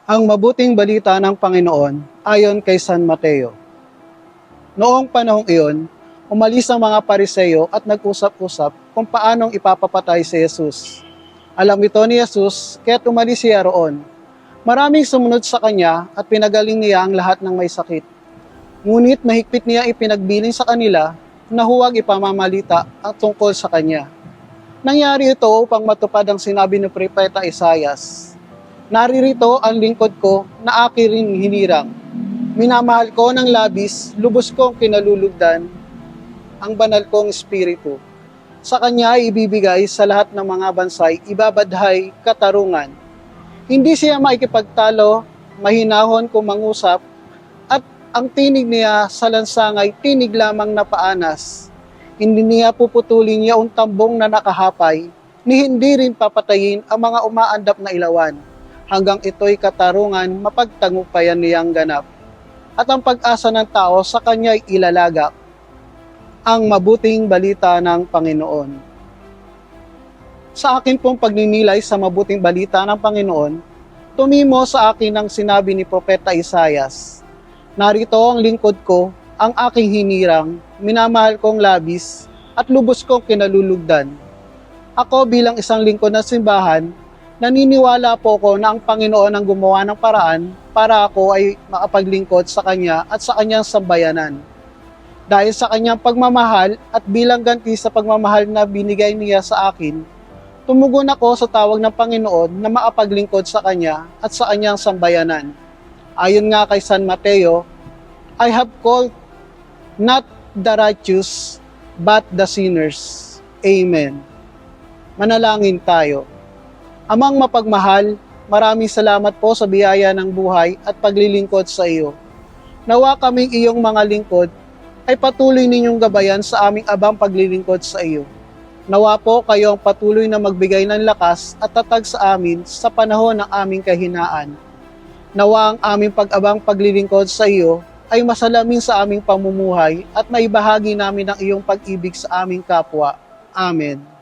Ang mabuting balita ng Panginoon ayon kay San Mateo. Noong panahong iyon, umalis ang mga Pariseo at nag-usap-usap kung paanong ipapapatay si Jesus. Alam ito ni Jesus, kaya't umalis siya roon. Maraming sumunod sa kanya at pinagaling niya ang lahat ng may sakit. Ngunit mahigpit niya ipinagbilin sa kanila na huwag ipamamalita ang tungkol sa kanya. Nangyari ito upang matupad ang sinabi ni Propeta Isaias. Naririto ang lingkod ko na aking ring hinirang. Minamahal ko ng labis, lubos kong kinalulugdan ang banal kong espiritu. Sa kanya ay ibibigay sa lahat ng mga bansay, ibabadhay katarungan. Hindi siya maikipagtalo, mahinahon kung mangusap, at ang tinig niya sa lansangay tinig lamang na paanas. Hindi niya puputulin niya ang tambong na nakahapay, ni hindi rin papatayin ang mga umaandap na ilawan. Hanggang ito'y katarungan, mapagtagumpayan niyang ganap. At ang pag-asa ng tao sa kanya'y ilalagak. Ang mabuting balita ng Panginoon. Sa akin pong pagninilay sa mabuting balita ng Panginoon, tumimo sa akin ang sinabi ni Propeta Isaias. Narito ang lingkod ko, ang aking hinirang, minamahal kong labis, at lubos kong kinalulugdan. Ako bilang isang lingkod ng simbahan, naniniwala po ko na ang Panginoon ang gumawa ng paraan para ako ay makapaglingkod sa Kanya at sa Kanyang sambayanan. Dahil sa Kanyang pagmamahal at bilang ganti sa pagmamahal na binigay niya sa akin, tumugon ako sa tawag ng Panginoon na makapaglingkod sa Kanya at sa Kanyang sambayanan. Ayon nga kay San Mateo, I have called not the righteous, but the sinners. Amen. Manalangin tayo. Amang mapagmahal, maraming salamat po sa biyaya ng buhay at paglilingkod sa iyo. Nawa kaming iyong mga lingkod ay patuloy ninyong gabayan sa aming abang paglilingkod sa iyo. Nawa po kayo ang patuloy na magbigay ng lakas at tatag sa amin sa panahon ng aming kahinaan. Nawa ang aming pag-abang paglilingkod sa iyo ay masalamin sa aming pamumuhay at maibahagi namin ang iyong pag-ibig sa aming kapwa. Amen.